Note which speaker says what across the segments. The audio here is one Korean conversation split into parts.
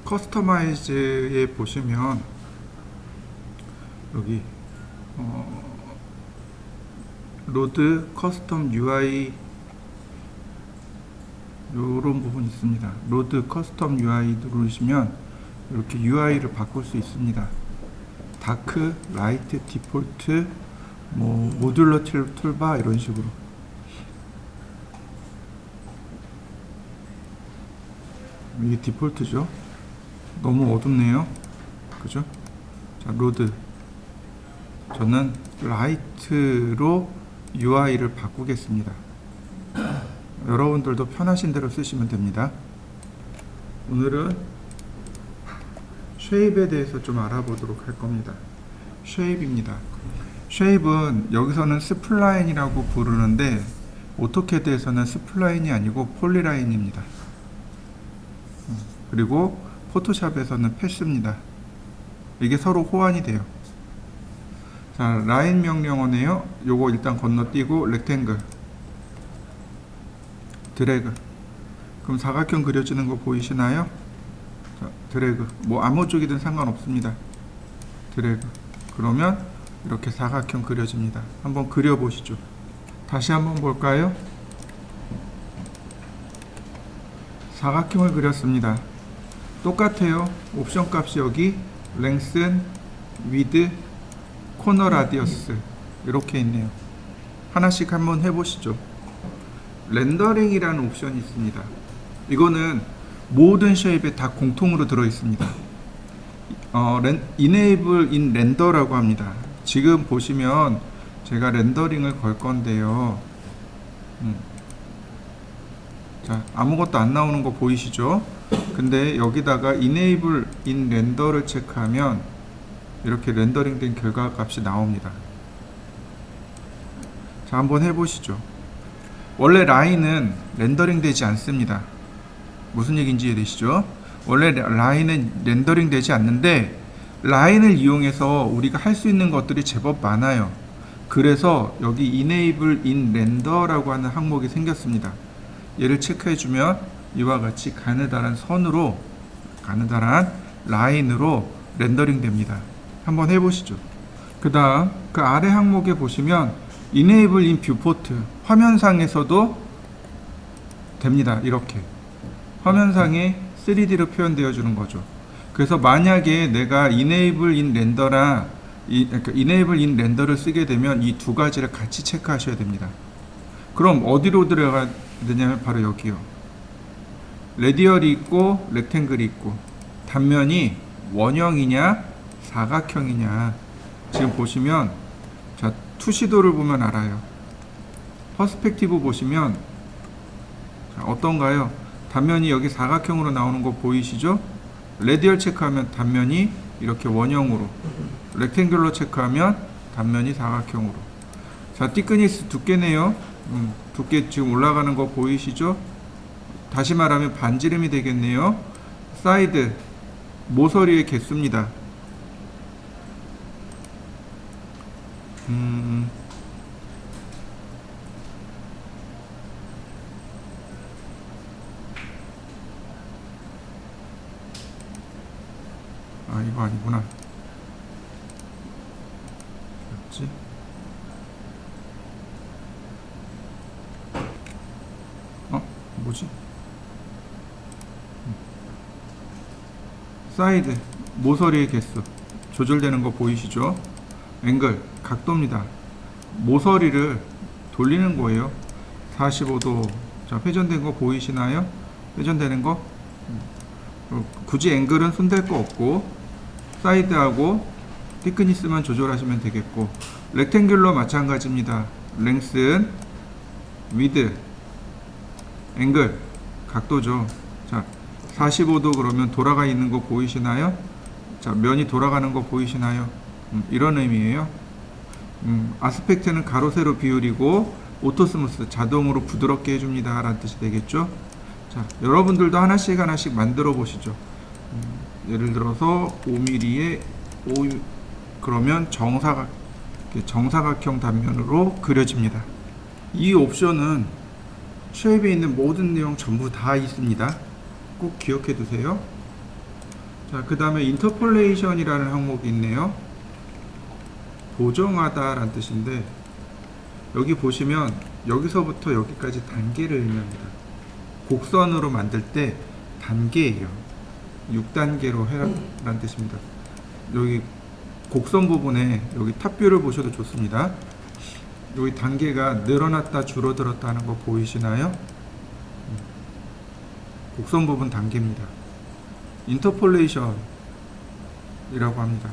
Speaker 1: 커스터마이즈에 보시면 여기 로드 커스텀 UI 요런 부분이 있습니다. 로드 커스텀 UI 누르시면 이렇게 UI를 바꿀 수 있습니다. 다크, 라이트, 디폴트, 뭐 모듈러 툴바 이런 식으로. 이게 디폴트죠. 너무 어둡네요. 그죠? 자, 로드. 저는 라이트로 UI를 바꾸겠습니다. 여러분들도 편하신 대로 쓰시면 됩니다. 오늘은 쉐입에 대해서 좀 알아보도록 할 겁니다. 쉐입입니다. 쉐입은 여기서는 스플라인이라고 부르는데 오토캐드에서는 스플라인이 아니고 폴리라인입니다. 그리고 포토샵에서는 패스입니다. 이게 서로 호환이 돼요. 자, 라인 명령어네요. 요거 일단 건너뛰고 렉탱글 드래그. 그럼 사각형 그려지는 거 보이시나요? 자, 드래그. 뭐 아무 쪽이든 상관없습니다. 드래그. 그러면 이렇게 사각형 그려집니다. 한번 그려보시죠. 다시 한번 볼까요? 사각형을 그렸습니다. 똑같아요. 옵션 값이 여기 랭슨, 위드, 코너 라디어스 이렇게 있네요. 하나씩 한번 해보시죠. 렌더링이라는 옵션이 있습니다. 이거는 모든 쉐입에 다 공통으로 들어있습니다. Enable in Render라고 합니다. 지금 보시면 제가 렌더링을 걸 건데요. 자, 아무것도 안 나오는 거 보이시죠? 근데 여기다가 Enable in Render를 체크하면 이렇게 렌더링 된 결과 값이 나옵니다. 자, 한번 해보시죠. 원래 라인은 렌더링 되지 않습니다. 무슨 얘기인지 이해되시죠? 원래 라인은 렌더링 되지 않는데 라인을 이용해서 우리가 할 수 있는 것들이 제법 많아요. 그래서 여기 Enable in Render라고 하는 항목이 생겼습니다. 얘를 체크해주면 이와 같이 가느다란 선으로, 가느다란 라인으로 렌더링 됩니다. 한번 해보시죠. 그 다음 그 아래 항목에 보시면 Enable in Viewport, 화면상에서도 됩니다. 이렇게 화면상에 3D로 표현되어 주는 거죠. 그래서 만약에 내가 Enable in Render랑 Enable in Render를 쓰게 되면 이 두 가지를 같이 체크하셔야 됩니다. 그럼 어디로 들어가야 되냐면 바로 여기요. 레디얼이 있고 렉탱글이 있고 단면이 원형이냐 사각형이냐. 지금 보시면 자, 투시도를 보면 알아요. 퍼스펙티브 보시면 자, 어떤가요? 단면이 여기 사각형으로 나오는 거 보이시죠? 레디얼 체크하면 단면이 이렇게 원형으로, 렉탱귤러 체크하면 단면이 사각형으로. 자, 티크니스 두께네요. 두께 지금 올라가는 거 보이시죠? 다시 말하면 반지름이 되겠네요. 사이드, 모서리의 개수입니다. 아, 이거 아니구나. 뭐지? 뭐지? 사이드, 모서리의 개수 조절되는 거 보이시죠? 앵글, 각도입니다. 모서리를 돌리는 거예요. 45도. 자, 회전된 거 보이시나요? 회전되는 거. 굳이 앵글은 손댈 거 없고 사이드하고 티크니스만 조절하시면 되겠고, 렉탱귤러 마찬가지입니다. 랭슨, 위드, 앵글, 각도죠. 자, 45도 그러면 돌아가 있는 거 보이시나요? 자, 면이 돌아가는 거 보이시나요? 이런 의미예요. 아스펙트는 가로 세로 비율이고 오토스무스, 자동으로 부드럽게 해줍니다 라는 뜻이 되겠죠. 자, 여러분들도 하나씩 만들어 보시죠. 예를 들어서 5mm에 5, 그러면 정사각형 단면으로 그려집니다. 이 옵션은 쉐입에 있는 모든 내용 전부 다 있습니다. 꼭 기억해 두세요. 자, 그 다음에 인터폴레이션이라는 항목이 있네요. 보정하다 라는 뜻인데, 여기 보시면 여기서부터 여기까지 단계를 의미합니다. 곡선으로 만들 때 단계예요. 6단계로 해라라는 뜻입니다. 여기 곡선 부분에 여기 탑뷰를 보셔도 좋습니다. 여기 단계가 늘어났다 줄어들었다 하는 거 보이시나요? 곡선 부분 단계입니다. 인터폴레이션이라고 합니다.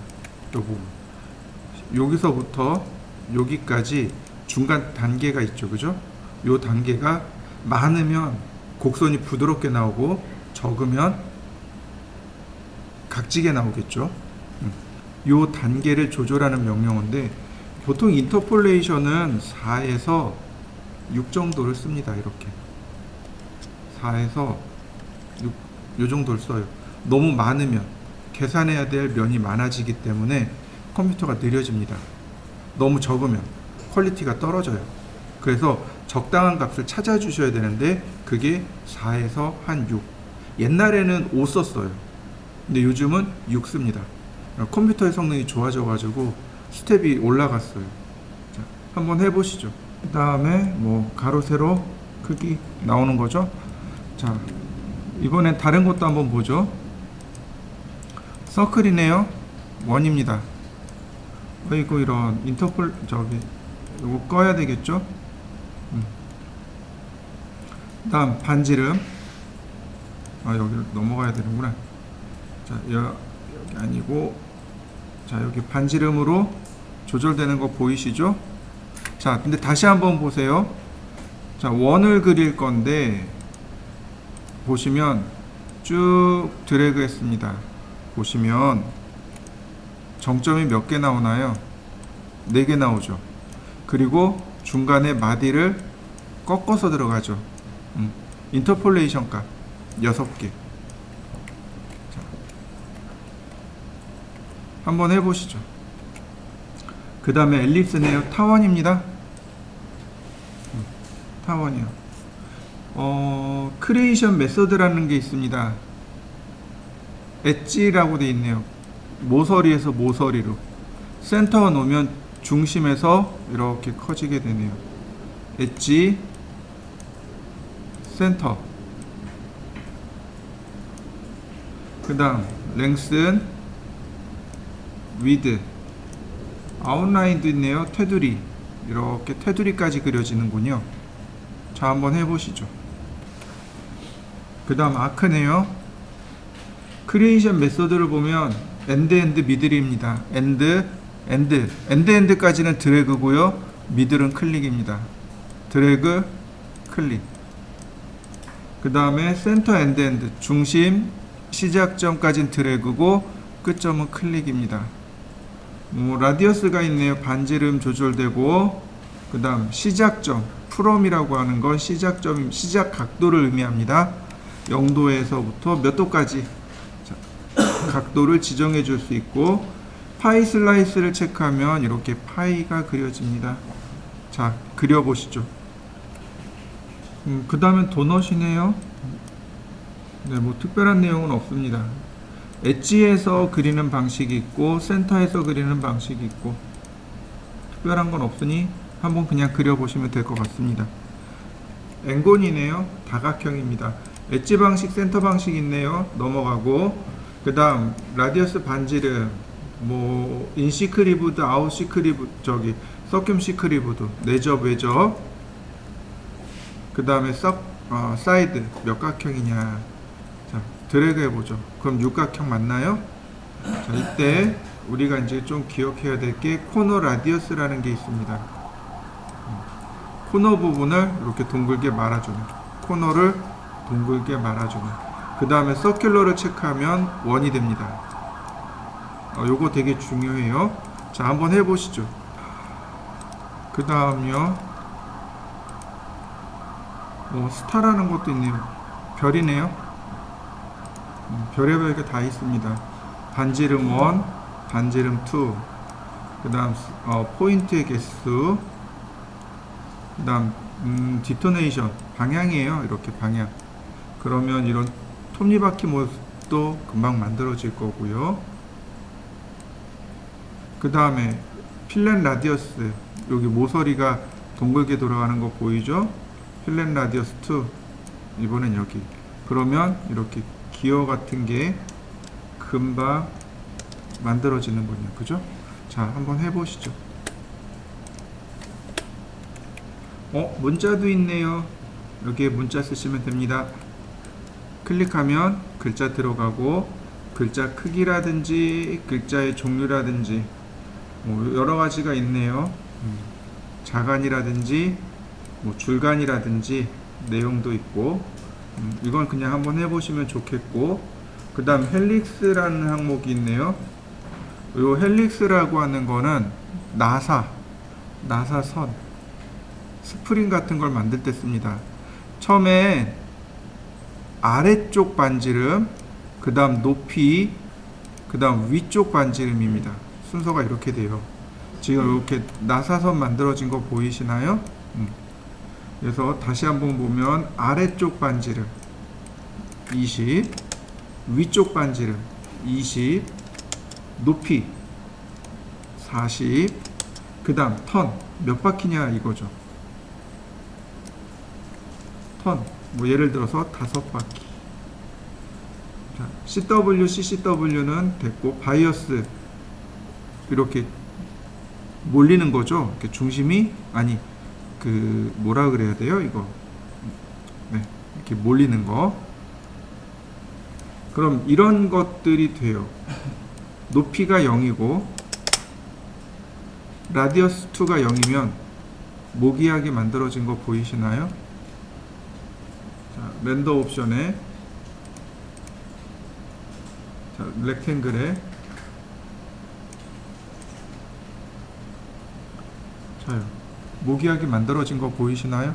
Speaker 1: 이 부분. 여기서부터 여기까지 중간 단계가 있죠, 그죠? 요 단계가 많으면 곡선이 부드럽게 나오고 적으면 각지게 나오겠죠. 요 단계를 조절하는 명령어인데, 보통 인터폴레이션은 4에서 6 정도를 씁니다. 이렇게 4에서 6, 요 정도를 써요. 너무 많으면 계산해야 될 면이 많아지기 때문에 컴퓨터가 느려집니다. 너무 적으면 퀄리티가 떨어져요. 그래서 적당한 값을 찾아주셔야 되는데, 그게 4에서 한 6. 옛날에는 5 썼어요. 근데 요즘은 6 씁니다. 컴퓨터의 성능이 좋아져가지고 스텝이 올라갔어요. 자, 한번 해보시죠. 그 다음에 뭐 가로 세로 크기 나오는 거죠. 자, 이번엔 다른 것도 한번 보죠. 서클이네요. 원입니다. 어이구, 이런 인터폴 이거 꺼야 되겠죠. 다음 반지름. 여기를 넘어가야 되는구나. 자, 여기 아니고, 자, 여기 반지름으로 조절되는 거 보이시죠? 자, 근데 다시 한번 보세요. 자, 원을 그릴 건데 보시면 쭉 드래그 했습니다. 보시면 정점이 몇 개 나오나요? 4개 나오죠. 그리고 중간에 마디를 꺾어서 들어가죠. 인터폴레이션 값 6개. 자, 한번 해보시죠. 그 다음에 엘립스네요. 타원입니다. 타원이요. 크리에이션 메서드라는 게 있습니다. 엣지라고 돼 있네요. 모서리에서 모서리로 센터 놓으면 중심에서 이렇게 커지게 되네요. 엣지, 센터. 그 다음 랭슨, 위드, 아웃라인도 있네요. 테두리. 이렇게 테두리까지 그려지는군요. 자, 한번 해보시죠. 그 다음 아크네요. 크리에이션 메서드를 보면 엔드 미들입니다. 엔드까지는 드래그고요. 미들은 클릭입니다. 드래그, 클릭. 그 다음에 센터 엔드 중심 시작점까지는 드래그고 끝점은 클릭입니다. 라디어스가 있네요. 반지름 조절되고, 그 다음 시작점 프롬이라고 하는 건 시작점, 시작 각도를 의미합니다. 0도에서부터 몇 도까지 각도를 지정해 줄 수 있고, 파이 슬라이스를 체크하면 이렇게 파이가 그려집니다. 자, 그려보시죠. 그 다음엔 도넛이네요. 네, 뭐 특별한 내용은 없습니다. 엣지에서 그리는 방식이 있고 센터에서 그리는 방식이 있고, 특별한 건 없으니 한번 그냥 그려보시면 될 것 같습니다. 엔곤이네요. 다각형입니다. 엣지 방식, 센터 방식 있네요. 넘어가고, 그 다음 라디어스 반지름, 뭐 인시크리브드, 아웃시크리브드, 서큐럼 시크리브드, 내접, 외접. 그 다음에 사이드 몇 각형이냐. 자, 드래그 해보죠. 그럼 육각형 맞나요? 자, 이때 우리가 이제 좀 기억해야 될 게 코너 라디어스라는 게 있습니다. 코너 부분을 이렇게 동글게 말아주는, 코너를 동글게 말아주는. 그 다음에 서큘러를 체크하면 원이 됩니다. 요거 되게 중요해요. 자, 한번 해보시죠. 그 다음요, 스타라는 것도 있네요. 별이네요. 별의별 게 다 있습니다. 반지름 1, 반지름 2, 그 다음 포인트의 개수, 그 다음 디토네이션, 방향이에요. 이렇게 방향. 그러면 이런 톱니바퀴 립도 금방 만들어질 거고요. 그 다음에 필렛 라디어스, 여기 모서리가 둥글게 돌아가는 거 보이죠? 필렛 라디어스 2, 이번엔 여기. 그러면 이렇게 기어 같은 게 금방 만들어지는군요. 그죠? 자, 한번 해보시죠. 문자도 있네요. 여기에 문자 쓰시면 됩니다. 클릭하면 글자 들어가고, 글자 크기라든지 글자의 종류라든지 여러 가지가 있네요. 자간이라든지 줄간이라든지 내용도 있고, 이건 그냥 한번 해보시면 좋겠고, 그 다음 헬릭스라는 항목이 있네요. 이 헬릭스라고 하는 거는 나사선, 스프링 같은 걸 만들 때 씁니다. 처음에 아래쪽 반지름, 그 다음 높이, 그 다음 위쪽 반지름입니다. 순서가 이렇게 돼요. 지금 이렇게 나사선 만들어진 거 보이시나요? 그래서 다시 한번 보면 아래쪽 반지름 20, 위쪽 반지름 20, 높이 40, 그 다음 턴 몇 바퀴냐 이거죠. 턴 예를 들어서 5바퀴. 자, CW, CCW는 됐고, 바이어스 이렇게 몰리는 거죠. 이렇게 중심이 뭐라 그래야 돼요? 이거 이렇게 몰리는 거. 그럼 이런 것들이 돼요. 높이가 0이고 라디어스 2가 0이면 모기하게 만들어진 거 보이시나요? 자, 렌더 옵션에 렉탱글에 자요, 모기하게 만들어진 거 보이시나요?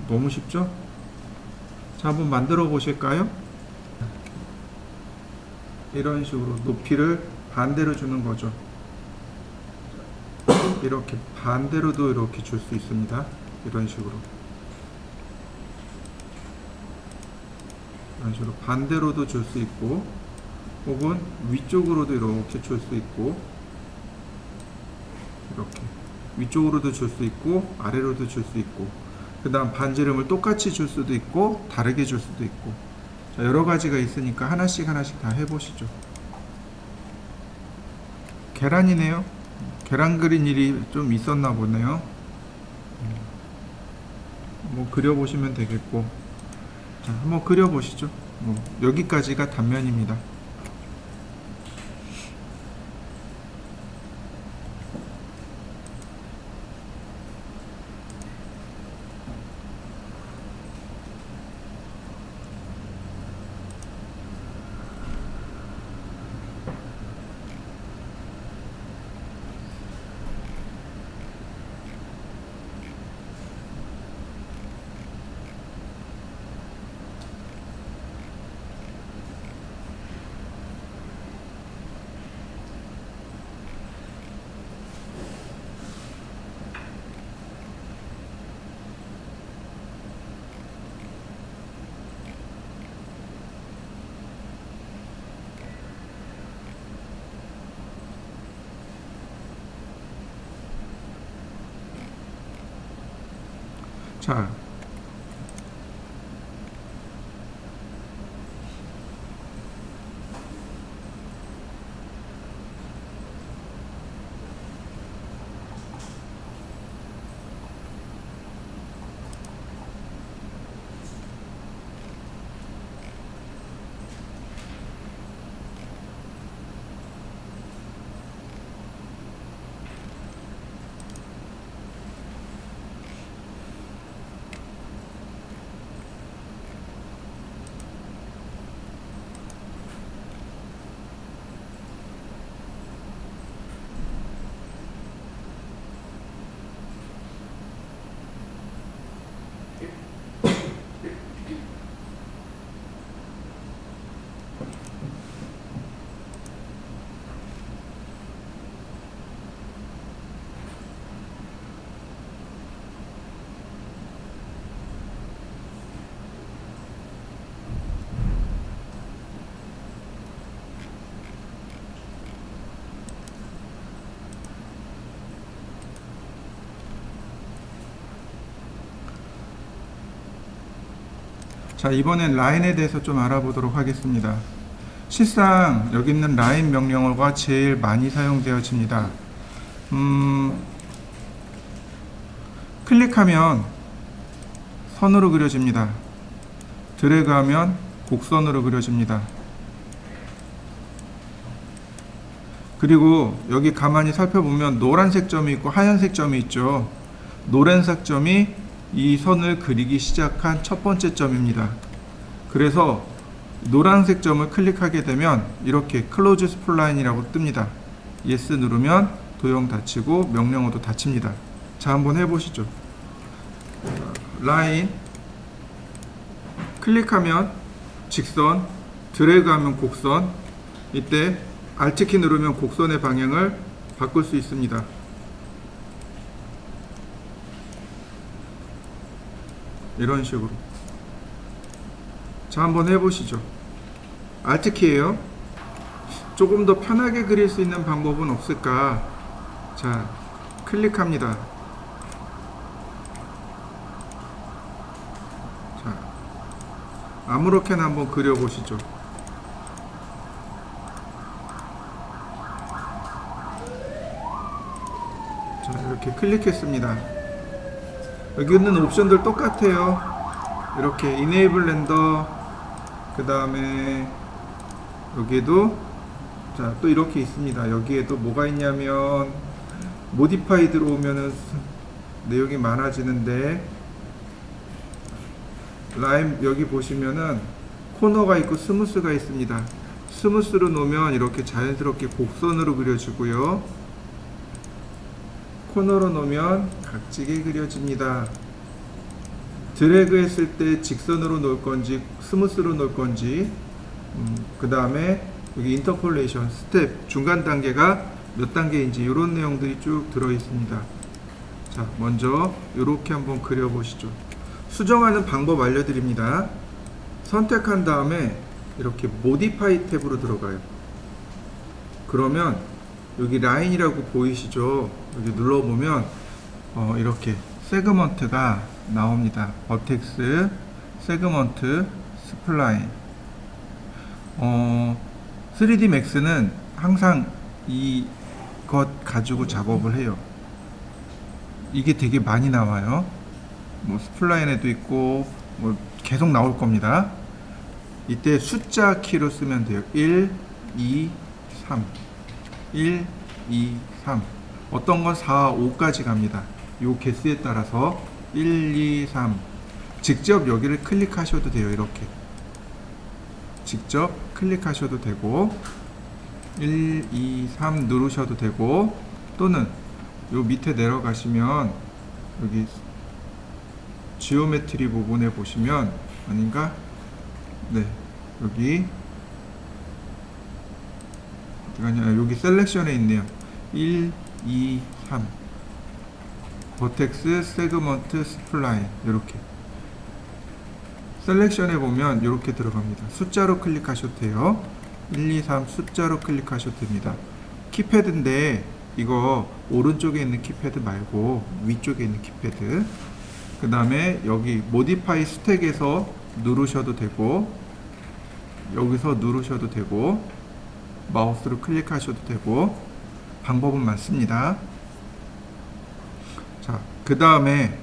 Speaker 1: 너무 쉽죠? 자, 한번 만들어 보실까요? 이런 식으로 높이를 반대로 주는 거죠. 이렇게 반대로도 이렇게 줄 수 있습니다. 이런 식으로 반대로도 줄 수 있고, 혹은 위쪽으로도 이렇게 줄 수 있고, 이렇게 위쪽으로도 줄 수 있고 아래로도 줄 수 있고, 그 다음 반지름을 똑같이 줄 수도 있고 다르게 줄 수도 있고. 자, 여러 가지가 있으니까 하나씩 다 해보시죠. 계란이네요. 계란 그린 일이 좀 있었나 보네요. 그려보시면 되겠고. 자, 한번 그려보시죠. 여기까지가 단면입니다. 자, 자, 이번엔 라인에 대해서 좀 알아보도록 하겠습니다. 실상 여기 있는 라인 명령어가 제일 많이 사용되어집니다. 클릭하면 선으로 그려집니다. 드래그하면 곡선으로 그려집니다. 그리고 여기 가만히 살펴보면 노란색 점이 있고 하얀색 점이 있죠. 노란색 점이 이 선을 그리기 시작한 첫 번째 점입니다. 그래서 노란색 점을 클릭하게 되면 이렇게 클로즈 스플라인이라고 뜹니다. 예스 누르면 도형 닫히고 명령어도 닫힙니다. 자, 한번 해보시죠. 라인 클릭하면 직선, 드래그하면 곡선. 이때 Alt키 누르면 곡선의 방향을 바꿀 수 있습니다. 이런 식으로. 자, 한번 해보시죠. Alt키예요. 조금 더 편하게 그릴 수 있는 방법은 없을까? 자, 클릭합니다. 자, 아무렇게나 한번 그려보시죠. 자, 이렇게 클릭했습니다. 여기 있는 옵션들 똑같아요. 이렇게 Enable Render, 그 다음에 여기에도 자, 또 이렇게 있습니다. 여기에도 뭐가 있냐면 모디파이 들어오면은 내용이 많아지는데, 라인 여기 보시면은 코너가 있고 스무스가 있습니다. 스무스로 놓으면 이렇게 자연스럽게 곡선으로 그려지고요, 코너로 놓으면 각지게 그려집니다. 드래그 했을 때 직선으로 놓을 건지 스무스로 놓을 건지, 그 다음에 여기 인터폴레이션 스텝 중간 단계가 몇 단계인지 이런 내용들이 쭉 들어 있습니다. 자, 먼저 이렇게 한번 그려 보시죠. 수정하는 방법 알려드립니다. 선택한 다음에 이렇게 모디파이 탭으로 들어가요. 그러면 여기 라인이라고 보이시죠? 여기 눌러보면 이렇게 세그먼트가 나옵니다. 버텍스, 세그먼트, 스플라인. 3D Max는 항상 이것 가지고 작업을 해요. 이게 되게 많이 나와요. 뭐 스플라인에도 있고 뭐 계속 나올 겁니다. 이때 숫자 키로 쓰면 돼요. 1, 2, 3. 1, 2, 3. 어떤 건 4, 5까지 갑니다. 요 개수에 따라서 1, 2, 3. 직접 여기를 클릭하셔도 돼요. 이렇게 직접 클릭하셔도 되고 1, 2, 3 누르셔도 되고, 또는 요 밑에 내려가시면 여기 지오메트리 부분에 보시면, 아닌가? 네, 여기 여기 셀렉션에 있네요. 1, 2, 3 버텍스, 세그먼트, 스플라인. 이렇게 셀렉션에 보면 이렇게 들어갑니다. 숫자로 클릭하셔도 돼요. 1, 2, 3 숫자로 클릭하셔도 됩니다. 키패드인데 이거 오른쪽에 있는 키패드 말고 위쪽에 있는 키패드. 그 다음에 여기 모디파이 스택에서 누르셔도 되고, 여기서 누르셔도 되고, 마우스로 클릭하셔도 되고, 방법은 많습니다. 자, 그 다음에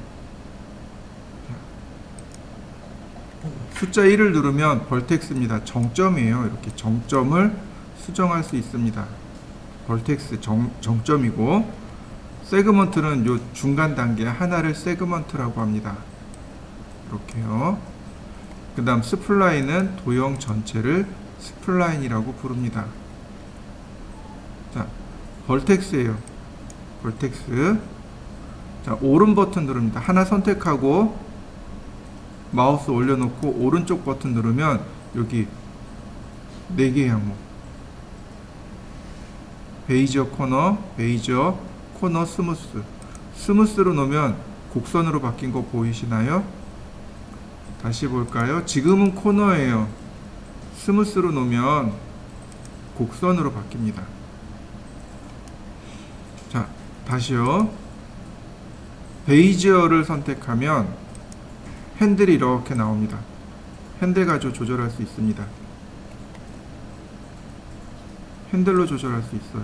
Speaker 1: 숫자 1을 누르면 벌텍스입니다. 정점이에요. 이렇게 정점을 수정할 수 있습니다. 벌텍스 정점이고, 세그먼트는 요 중간 단계 하나를 세그먼트라고 합니다. 이렇게요. 그 다음 스플라인은 도형 전체를 스플라인이라고 부릅니다. 자, 벌텍스예요. 벌텍스. 자, 오른 버튼 누릅니다. 하나 선택하고 마우스 올려놓고 오른쪽 버튼 누르면 여기 4개의 항목, 베이저 코너, 베이저 코너, 스무스. 스무스로 놓으면 곡선으로 바뀐 거 보이시나요? 다시 볼까요? 지금은 코너예요. 스무스로 놓으면 곡선으로 바뀝니다. 자, 다시요. 베이지어를 선택하면 핸들이 이렇게 나옵니다. 핸들 가지고 조절할 수 있습니다. 핸들로 조절할 수 있어요.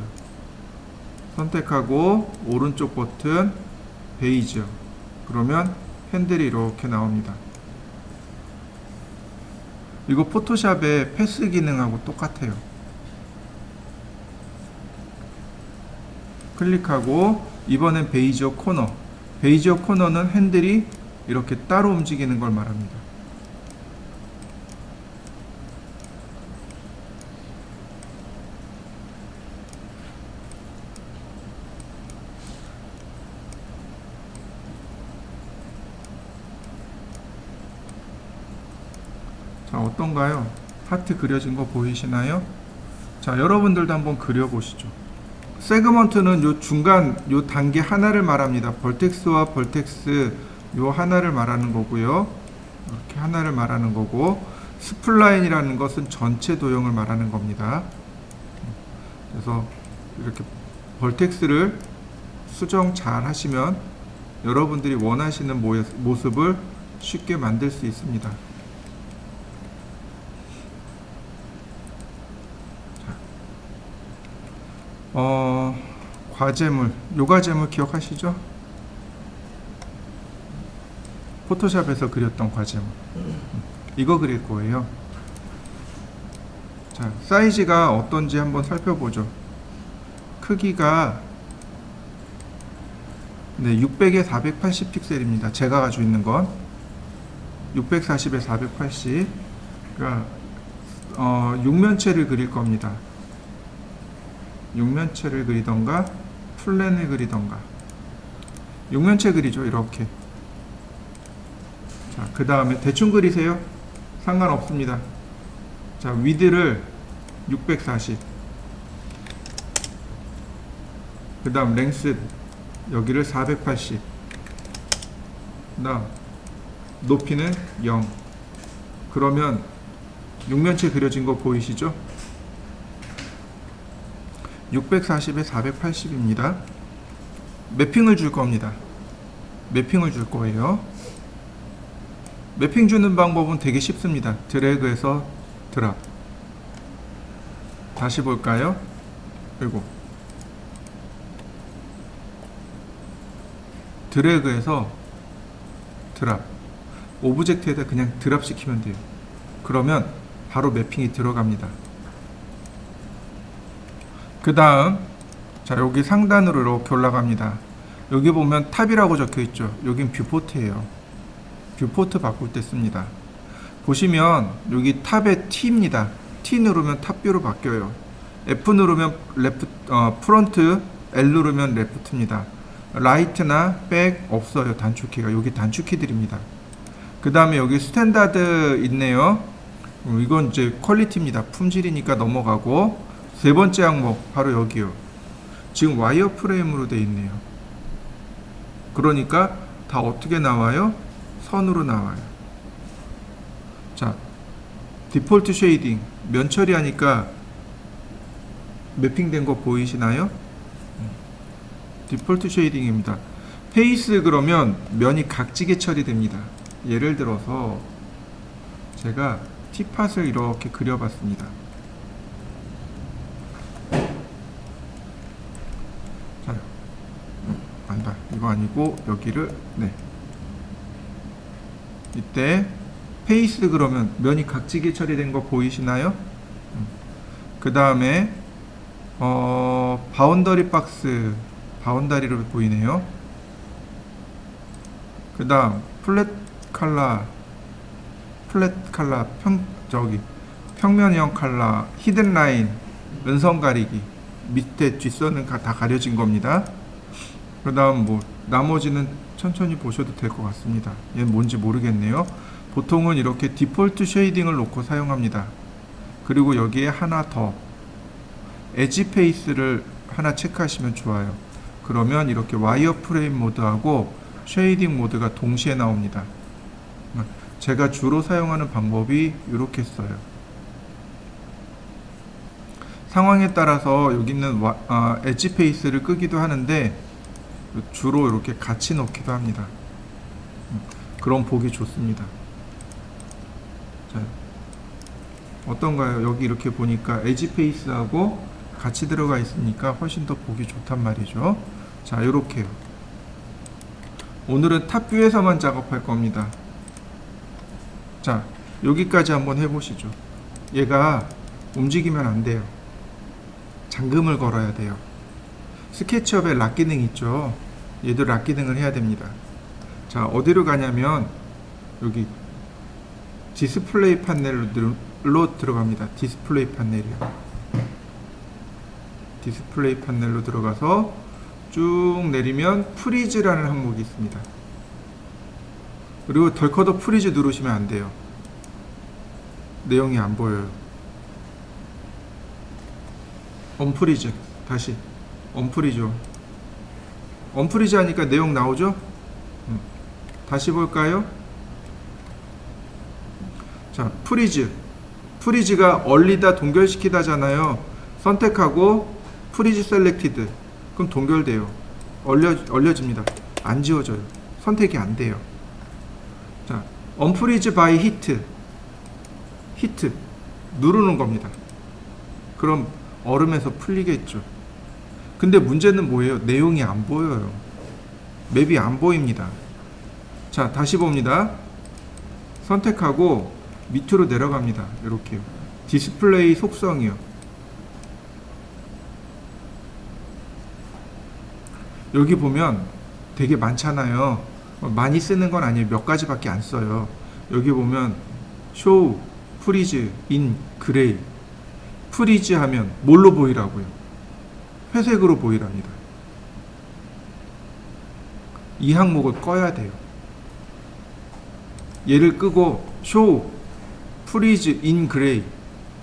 Speaker 1: 선택하고 오른쪽 버튼 베이지요. 그러면 핸들이 이렇게 나옵니다. 이거 포토샵의 패스 기능하고 똑같아요. 클릭하고 이번엔 베이지어 코너. 베이지어 코너는 핸들이 이렇게 따로 움직이는 걸 말합니다. 자, 어떤가요? 하트 그려진 거 보이시나요? 자, 여러분들도 한번 그려보시죠. 세그먼트는 요 중간 요 단계 하나를 말합니다. 벌텍스와 벌텍스 요 하나를 말하는 거고요. 이렇게 하나를 말하는 거고, 스플라인이라는 것은 전체 도형을 말하는 겁니다. 그래서 이렇게 벌텍스를 수정 잘 하시면 여러분들이 원하시는 모습을 쉽게 만들 수 있습니다. 과제물, 요과제물 기억하시죠? 포토샵에서 그렸던 과제물. 이거 그릴 거예요. 자, 사이즈가 어떤지 한번 살펴보죠. 크기가 600에 480 픽셀입니다. 제가 가지고 있는 건 640에 480. 그러니까 육면체를 그릴 겁니다. 육면체를 그리던가 플랜을 그리던가. 육면체 그리죠. 이렇게. 자, 그 다음에 대충 그리세요. 상관없습니다. 자, 위드를 640. 그 다음 랭스 여기를 480. 그 다음 높이는 0. 그러면 육면체 그려진 거 보이시죠? 640에 480입니다. 매핑을 줄 겁니다. 매핑을 줄 거예요. 매핑 주는 방법은 되게 쉽습니다. 드래그해서 드랍. 다시 볼까요? 그리고 드래그해서 드랍. 오브젝트에다 그냥 드랍 시키면 돼요. 그러면 바로 매핑이 들어갑니다. 그 다음, 자, 여기 상단으로 이렇게 올라갑니다. 여기 보면 탑이라고 적혀 있죠. 여긴 뷰포트예요. 뷰포트 바꿀 때 씁니다. 보시면 여기 탑에 T입니다. T 누르면 탑뷰로 바뀌어요. F 누르면 프론트, L 누르면 레프트입니다. 라이트나 백 없어요. 단축키가. 여기 단축키들입니다. 그 다음에 여기 스탠다드 있네요. 이건 이제 퀄리티입니다. 품질이니까 넘어가고, 세 번째 항목 바로 여기요. 지금 와이어 프레임으로 되어 있네요. 그러니까 다 어떻게 나와요? 선으로 나와요. 자, 디폴트 쉐이딩 면 처리하니까 매핑된 거 보이시나요? 디폴트 쉐이딩입니다. 페이스 그러면 면이 각지게 처리됩니다. 예를 들어서 제가 티팟을 이렇게 그려봤습니다. 자, 아니다. 이거 아니고 여기를 이때 페이스 그러면 면이 각지게 처리된 거 보이시나요? 그 다음에 바운더리 박스 바운다리로 보이네요. 그 다음 플랫 칼라 평면형 칼라, 히든 라인, 은선 가리기, 밑에 뒷선은 다 가려진 겁니다. 그 다음 나머지는 천천히 보셔도 될 것 같습니다. 얘는 뭔지 모르겠네요. 보통은 이렇게 디폴트 쉐이딩을 놓고 사용합니다. 그리고 여기에 하나 더 엣지 페이스를 하나 체크하시면 좋아요. 그러면 이렇게 와이어 프레임 모드하고 쉐이딩 모드가 동시에 나옵니다. 제가 주로 사용하는 방법이 이렇게 써요. 상황에 따라서 여기 있는 엣지 페이스를 끄기도 하는데 주로 이렇게 같이 넣기도 합니다. 그럼 보기 좋습니다. 자, 어떤가요? 여기 이렇게 보니까 에지 페이스하고 같이 들어가 있으니까 훨씬 더 보기 좋단 말이죠. 자, 이렇게요. 오늘은 탑뷰에서만 작업할 겁니다. 자, 여기까지 한번 해보시죠. 얘가 움직이면 안 돼요. 잠금을 걸어야 돼요. 스케치업에 락 기능 있죠. 얘도 락 기능을 해야 됩니다. 자, 어디로 가냐면 여기 디스플레이 판넬로 들어갑니다. 디스플레이 판넬이요. 디스플레이 판넬로 들어가서 쭉 내리면 프리즈라는 항목이 있습니다. 그리고 덜커더 프리즈 누르시면 안 돼요. 내용이 안 보여요. 언프리즈. 다시 언프리즈. 언프리즈 하니까 내용 나오죠? 다시 볼까요? 자, 프리즈. 프리즈가 얼리다 동결시키다잖아요. 선택하고 프리즈 셀렉티드. 그럼 동결돼요. 얼려집니다. 안 지워져요. 선택이 안 돼요. 자, 언프리즈 바이 히트. 히트. 누르는 겁니다. 그럼 얼음에서 풀리겠죠. 근데 문제는 뭐예요? 내용이 안 보여요. 맵이 안 보입니다. 자, 다시 봅니다. 선택하고 밑으로 내려갑니다. 이렇게요. 디스플레이 속성이요. 여기 보면 되게 많잖아요. 많이 쓰는 건 아니에요. 몇 가지밖에 안 써요. 여기 보면 show, freeze, in, gray. 프리즈 하면 뭘로 보이라고요? 회색으로 보이랍니다. 이 항목을 꺼야 돼요. 얘를 끄고 show, freeze, in, gray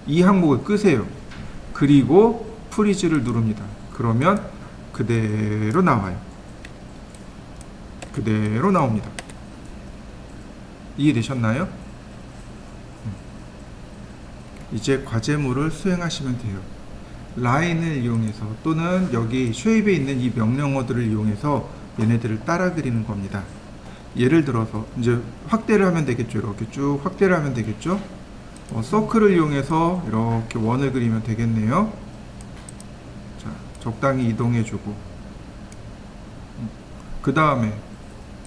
Speaker 1: 이 항목을 끄세요. 그리고 프리즈를 누릅니다. 그러면 그대로 나와요. 그대로 나옵니다. 이해되셨나요? 이제 과제물을 수행하시면 돼요. 라인을 이용해서 또는 여기 쉐입에 있는 이 명령어들을 이용해서 얘네들을 따라 그리는 겁니다. 예를 들어서 이제 확대를 하면 되겠죠. 이렇게 쭉 확대를 하면 되겠죠. 서클을 이용해서 이렇게 원을 그리면 되겠네요. 자, 적당히 이동해주고 그 다음에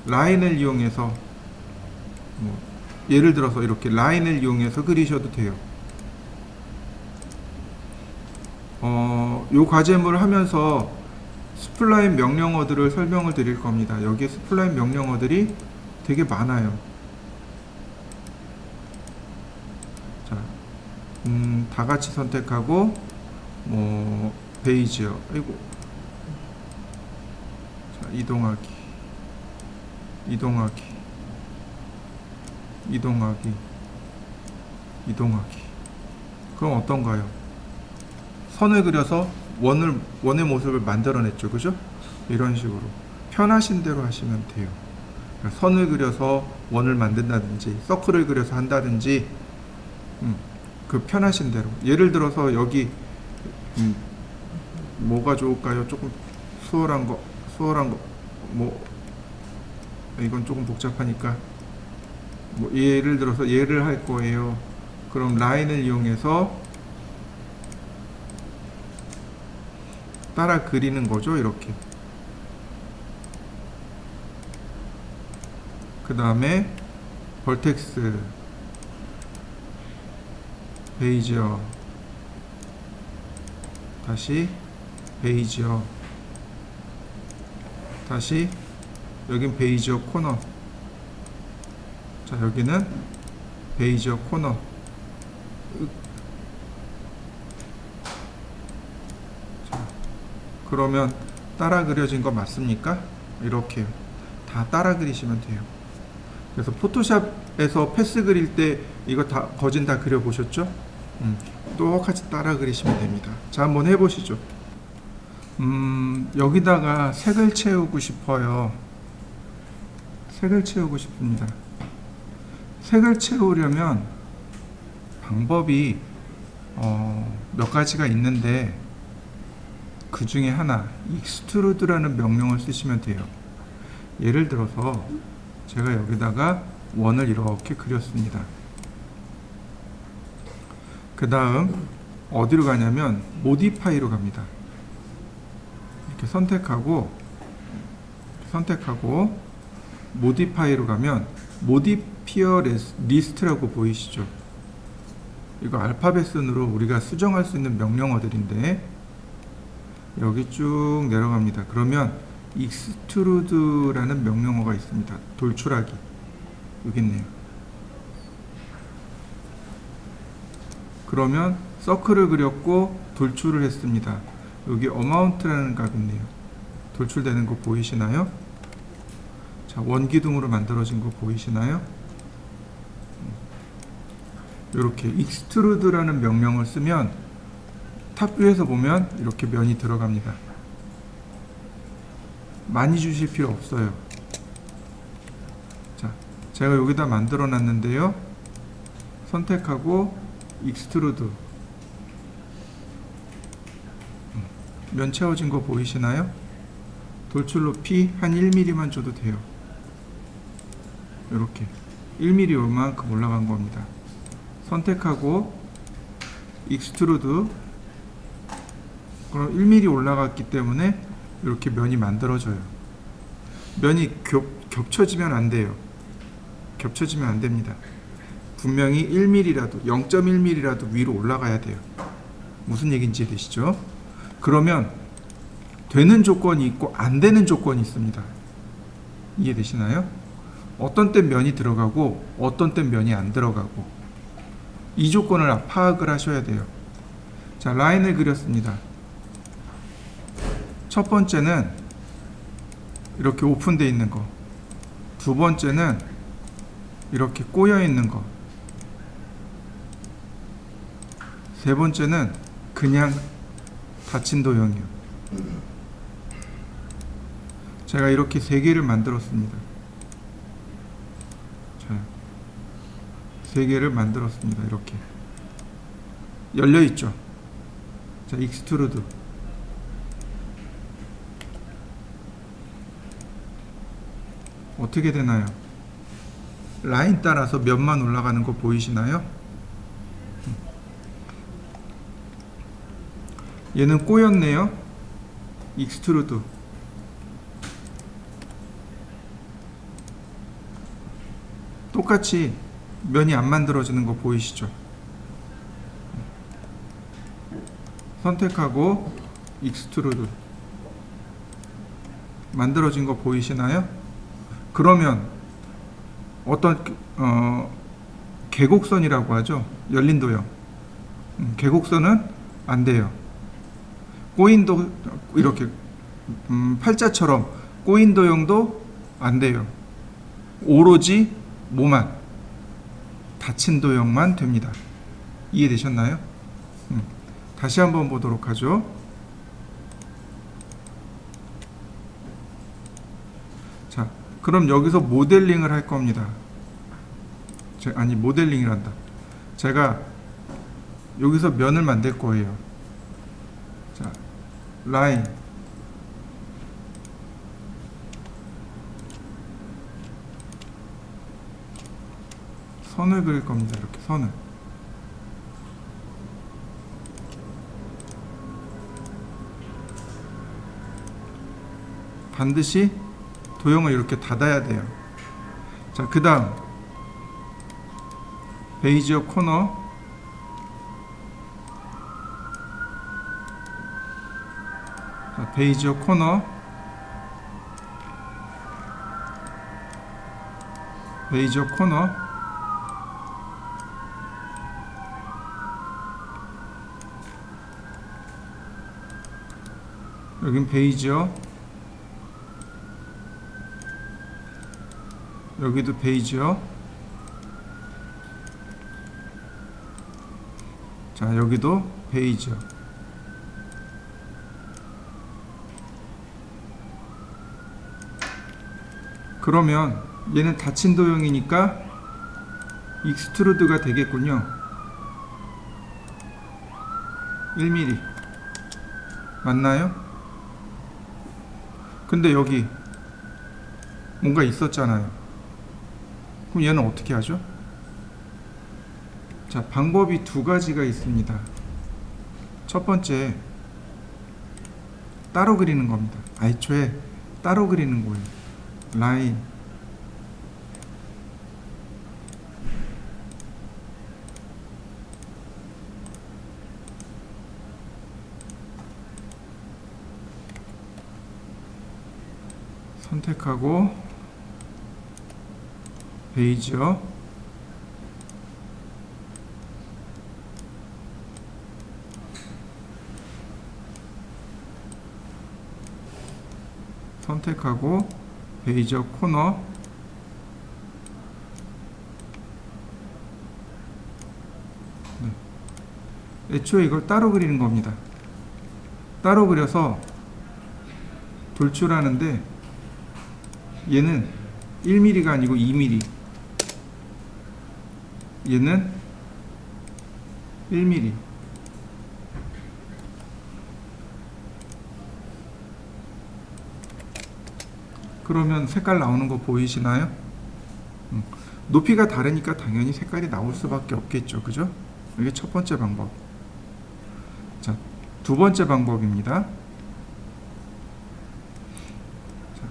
Speaker 1: 라인을 이용해서 예를 들어서 이렇게 라인을 이용해서 그리셔도 돼요. 요 과제물을 하면서 스플라인 명령어들을 설명을 드릴 겁니다. 여기에 스플라인 명령어들이 되게 많아요. 자, 다 같이 선택하고 베이지요. 아이고. 자, 이동하기, 이동하기, 이동하기, 이동하기. 그럼 어떤가요? 선을 그려서 원의 모습을 만들어냈죠. 그죠? 이런 식으로 편하신 대로 하시면 돼요. 선을 그려서 원을 만든다든지 서클을 그려서 한다든지 그 편하신 대로. 예를 들어서 여기 뭐가 좋을까요? 조금 수월한 거 이건 조금 복잡하니까 예를 들어서 얘를 할 거예요. 그럼 라인을 이용해서 따라 그리는 거죠. 이렇게. 그 다음에 벌텍스, 베이지어, 다시 베이지어, 다시 여긴 베이지어 코너. 자, 여기는 베이지어 코너. 그러면 따라 그려진 거 맞습니까? 이렇게 다 따라 그리시면 돼요. 그래서 포토샵에서 패스 그릴 때 이거 다 거진 다 그려 보셨죠? 똑같이 따라 그리시면 됩니다. 자, 한번 해보시죠. 여기다가 색을 채우고 싶어요. 색을 채우고 싶습니다. 색을 채우려면 방법이 몇 가지가 있는데 그 중에 하나, 익스트루드라는 명령을 쓰시면 돼요. 예를 들어서 제가 여기다가 원을 이렇게 그렸습니다. 그 다음 어디로 가냐면 모디파이로 갑니다. 이렇게 선택하고 모디파이로 가면 모디피어 리스트라고 보이시죠? 이거 알파벳 순으로 우리가 수정할 수 있는 명령어들인데 여기 쭉 내려갑니다. 그러면 extrude라는 명령어가 있습니다. 돌출하기. 여기 있네요. 그러면 서클을 그렸고 돌출을 했습니다. 여기 amount라는 값이 있네요. 돌출되는 거 보이시나요? 자, 원기둥으로 만들어진 거 보이시나요? 이렇게 extrude라는 명령을 쓰면 탑뷰에서 보면 이렇게 면이 들어갑니다. 많이 주실 필요 없어요. 자, 제가 여기다 만들어 놨는데요. 선택하고 extrude. 면 채워진 거 보이시나요? 돌출 높이 한 1mm만 줘도 돼요. 이렇게 1mm 요만큼 올라간 겁니다. 선택하고 extrude. 그럼 1mm 올라갔기 때문에 이렇게 면이 만들어져요. 면이 겹쳐지면 안 돼요. 겹쳐지면 안 됩니다. 분명히 1mm라도 0.1mm라도 위로 올라가야 돼요. 무슨 얘기인지 되시죠? 그러면 되는 조건이 있고 안 되는 조건이 있습니다. 이해되시나요? 어떤 땐 면이 들어가고 어떤 땐 면이 안 들어가고 이 조건을 파악을 하셔야 돼요. 자, 라인을 그렸습니다. 첫 번째는 이렇게 오픈되어 있는 거, 두 번째는 이렇게 꼬여 있는 거, 세 번째는 그냥 닫힌 도형이요. 제가 이렇게 세 개를 만들었습니다. 자, 세 개를 만들었습니다. 이렇게 열려 있죠. 자, 익스트루드. 어떻게 되나요? 라인 따라서 면만 올라가는 거 보이시나요? 얘는 꼬였네요. 익스트루드. 똑같이 면이 안 만들어지는 거 보이시죠? 선택하고 익스트루드. 만들어진 거 보이시나요? 그러면 어떤 계곡선이라고 하죠. 열린 도형. 계곡선은 안 돼요. 꼬인도 이렇게 팔자처럼 꼬인 도형도 안 돼요. 오로지 뭐만 닫힌 도형만 됩니다. 이해되셨나요? 다시 한번 보도록 하죠. 자, 그럼 여기서 모델링을 할 겁니다. 아니, 모델링을 한다. 제가 여기서 면을 만들 거예요. 자, 라인. 선을 그릴 겁니다. 이렇게 선을. 반드시 도형을 이렇게 닫아야 돼요. 자, 그 다음 베이지어 코너. 자, 베이지어 코너. 베이지어 코너. 여긴 베이지어. 여기도 베이지어. 자, 여기도 베이지어. 그러면 얘는 닫힌 도형이니까 익스트루드가 되겠군요. 1mm 맞나요? 근데 여기 뭔가 있었잖아요. 그럼 얘는 어떻게 하죠? 자, 방법이 두 가지가 있습니다. 첫 번째, 따로 그리는 겁니다. 애초에 따로 그리는 거예요. 라인, 선택하고 베이지어, 선택하고 베이지어 코너, 네. 애초에 이걸 따로 그리는 겁니다. 따로 그려서 돌출하는데 얘는 1mm가 아니고 2mm, 얘는 1mm. 그러면 색깔 나오는 거 보이시나요? 높이가 다르니까 당연히 색깔이 나올 수밖에 없겠죠. 그죠? 이게 첫 번째 방법. 자, 두 번째 방법입니다. 자,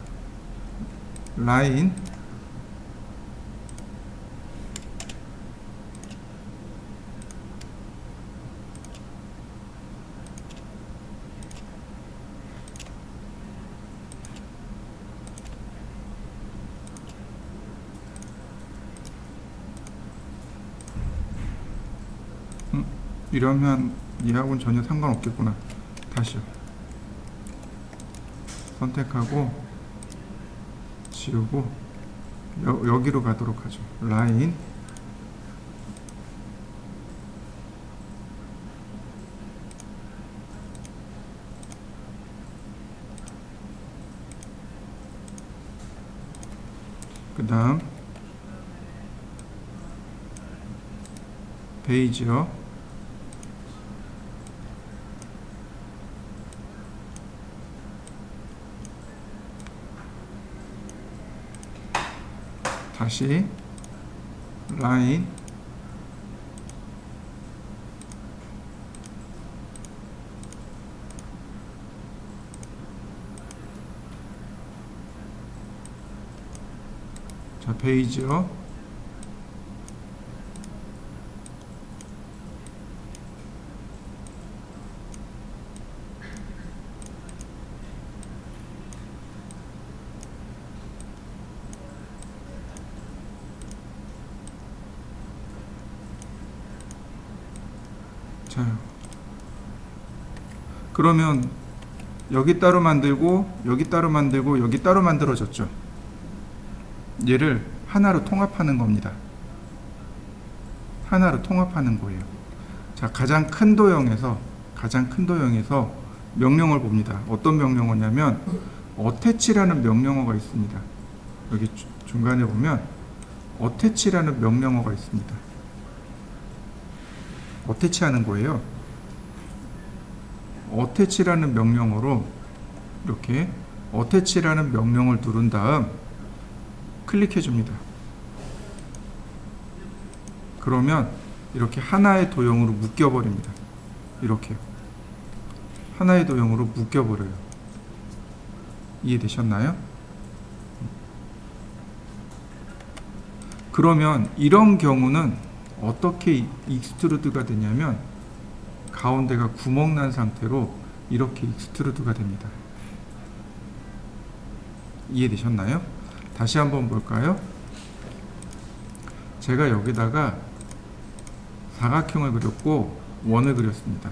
Speaker 1: 라인, 이러면 얘하고는 전혀 상관없겠구나. 다시요. 선택하고 지우고 여기로 가도록 하죠. 라인, 그 다음 베이지어, 다시 라인, 자, 베이지어, 자, 그러면 여기 따로 만들고 여기 따로 만들고 여기 따로 만들어졌죠. 얘를 하나로 통합하는 겁니다. 하나로 통합하는 거예요. 자, 가장 큰 도형에서 명령어를 봅니다. 어떤 명령어냐면 어태치라는 명령어가 있습니다. 여기 중간에 보면 어태치라는 명령어가 있습니다. 어태치하는 거예요. 어태치라는 명령어로 이렇게 어태치라는 명령을 누른 다음 클릭해 줍니다. 그러면 이렇게 하나의 도형으로 묶여 버립니다. 이렇게 하나의 도형으로 묶여 버려요. 이해되셨나요? 그러면 이런 경우는 어떻게 익스트루드가 되냐면 가운데가 구멍 난 상태로 이렇게 익스트루드가 됩니다. 이해되셨나요? 다시 한번 볼까요? 제가 여기다가 사각형을 그렸고 원을 그렸습니다.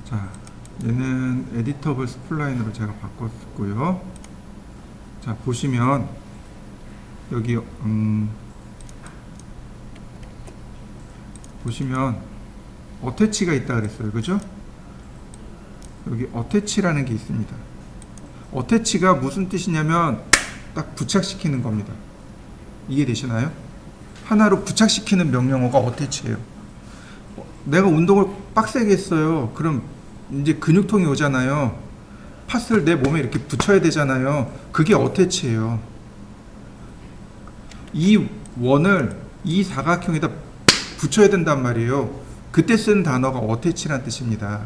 Speaker 1: 자, 얘는 에디터블 스플라인으로 제가 바꿨고요. 자, 보시면 여기 보시면 어태치가 있다 그랬어요. 그죠? 여기 어태치라는 게 있습니다. 어태치가 무슨 뜻이냐면 딱 부착시키는 겁니다. 이해되시나요? 하나로 부착시키는 명령어가 어태치예요. 내가 운동을 빡세게 했어요. 그럼 이제 근육통이 오잖아요. 팥을 내 몸에 이렇게 붙여야 되잖아요. 그게 어태치예요. 이 원을 이 사각형에다 붙여야 된단 말이에요. 그때 쓰는 단어가 어태치란 뜻입니다.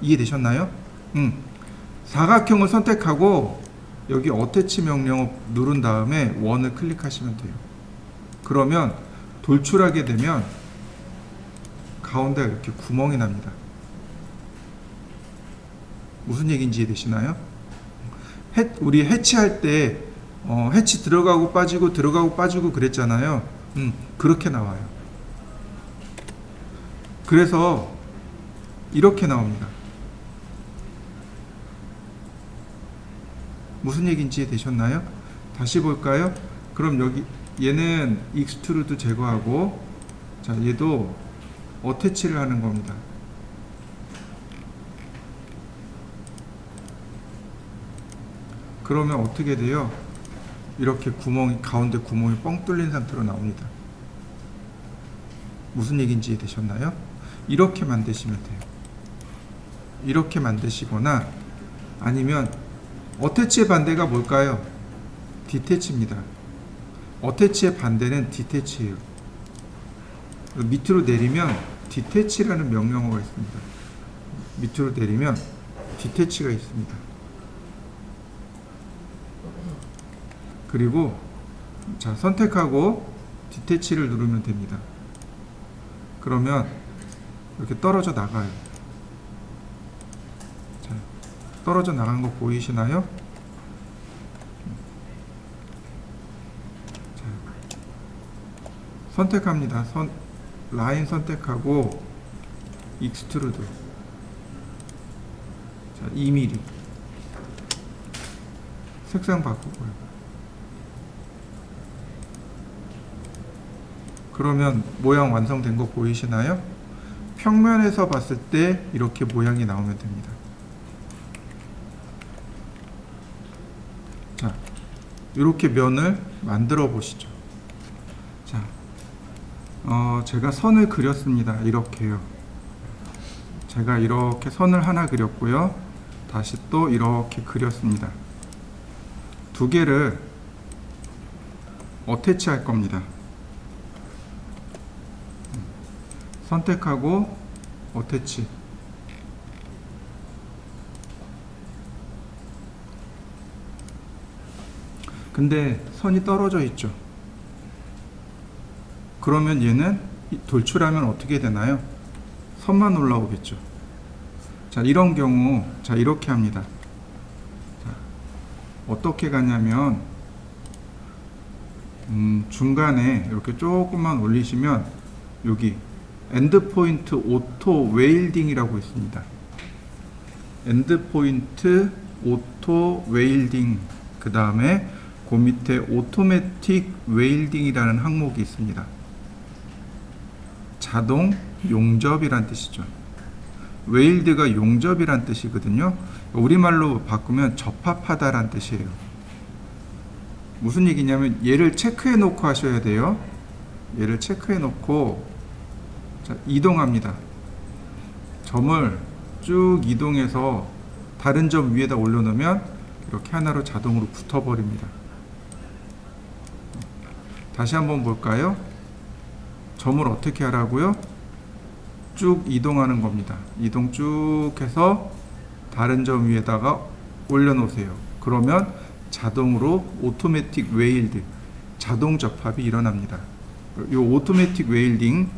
Speaker 1: 이해되셨나요? 사각형을 선택하고 여기 어태치 명령어 누른 다음에 원을 클릭하시면 돼요. 그러면 돌출하게 되면 가운데 이렇게 구멍이 납니다. 무슨 얘기인지 이해되시나요? 우리 해치할 때 해치 들어가고 빠지고 그랬잖아요. 그렇게 나와요. 그래서 이렇게 나옵니다. 무슨 얘기인지 이해되셨나요? 다시 볼까요? 그럼 여기 얘는 익스트루드 제거하고, 자, 얘도 어태치를 하는 겁니다. 그러면 어떻게 돼요? 이렇게 가운데 구멍이 뻥 뚫린 상태로 나옵니다. 무슨 얘기인지 이해되셨나요? 이렇게 만드시면 돼요. 이렇게 만드시거나 아니면 어태치의 반대가 뭘까요? 디태치입니다. 어태치의 반대는 디태치예요. 밑으로 내리면 디태치라는 명령어가 있습니다. 밑으로 내리면 디태치가 있습니다. 그리고 자, 선택하고 디태치를 누르면 됩니다. 그러면 이렇게 떨어져 나가요. 자, 떨어져 나간 거 보이시나요? 자, 선택합니다. 라인 선택하고 익스트루드. 자, 2mm. 색상 바꾸고요. 그러면 모양 완성된 거 보이시나요? 평면에서 봤을 때 이렇게 모양이 나오면 됩니다. 자, 이렇게 면을 만들어 보시죠. 자, 제가 선을 그렸습니다. 이렇게요. 제가 이렇게 선을 하나 그렸고요. 다시 또 이렇게 그렸습니다. 두 개를 어태치 할 겁니다. 선택하고 어태치. 근데 선이 떨어져 있죠. 그러면 얘는 돌출하면 어떻게 되나요? 선만 올라오겠죠. 자, 이런 경우 자, 이렇게 합니다. 자, 어떻게 가냐면 중간에 이렇게 조금만 올리시면 여기 엔드포인트 오토 웨일딩이라고 있습니다. 엔드포인트 오토 웨일딩, 그 다음에 그 밑에 오토매틱 웨일딩이라는 항목이 있습니다. 자동 용접이란 뜻이죠. 웨일드가 용접이란 뜻이거든요. 우리말로 바꾸면 접합하다란 뜻이에요. 무슨 얘기냐면 얘를 체크해 놓고 하셔야 돼요. 얘를 체크해 놓고 자, 이동합니다. 점을 쭉 이동해서 다른 점 위에다 올려놓으면 이렇게 하나로 자동으로 붙어버립니다. 다시 한번 볼까요? 점을 어떻게 하라고요? 쭉 이동하는 겁니다. 이동 쭉 해서 다른 점 위에다가 올려놓으세요. 그러면 자동으로 오토매틱 웨일드, 자동 접합이 일어납니다. 이 오토매틱 웨일딩,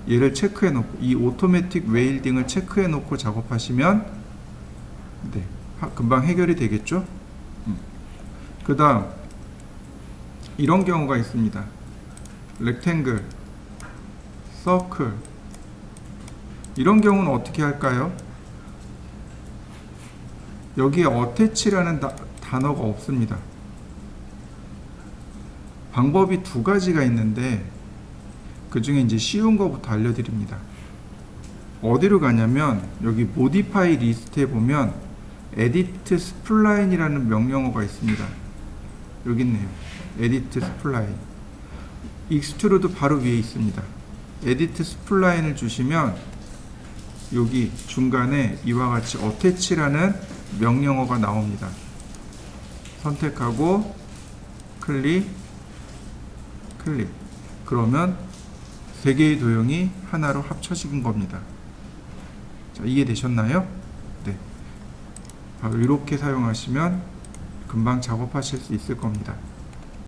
Speaker 1: 얘를 체크해 놓고, 이 오토매틱 웨일딩을 체크해 놓고 작업하시면 네, 금방 해결이 되겠죠? 그 다음 이런 경우가 있습니다. 렉탱글, 서클. 이런 경우는 어떻게 할까요? 여기에 어태치라는 단어가 없습니다. 방법이 두 가지가 있는데 그 중에 이제 쉬운 거부터 알려드립니다. 어디로 가냐면 여기 모디파이 리스트에 보면 에디트 스플라인이라는 명령어가 있습니다. 여기 있네요. 에디트 스플라인. 익스트루드 바로 위에 있습니다. 에디트 스플라인을 주시면 여기 중간에 이와 같이 어태치라는 명령어가 나옵니다. 선택하고 클릭, 클릭. 그러면 세 개의 도형이 하나로 합쳐진 겁니다. 자, 이해되셨나요? 네. 바로 이렇게 사용하시면 금방 작업하실 수 있을 겁니다.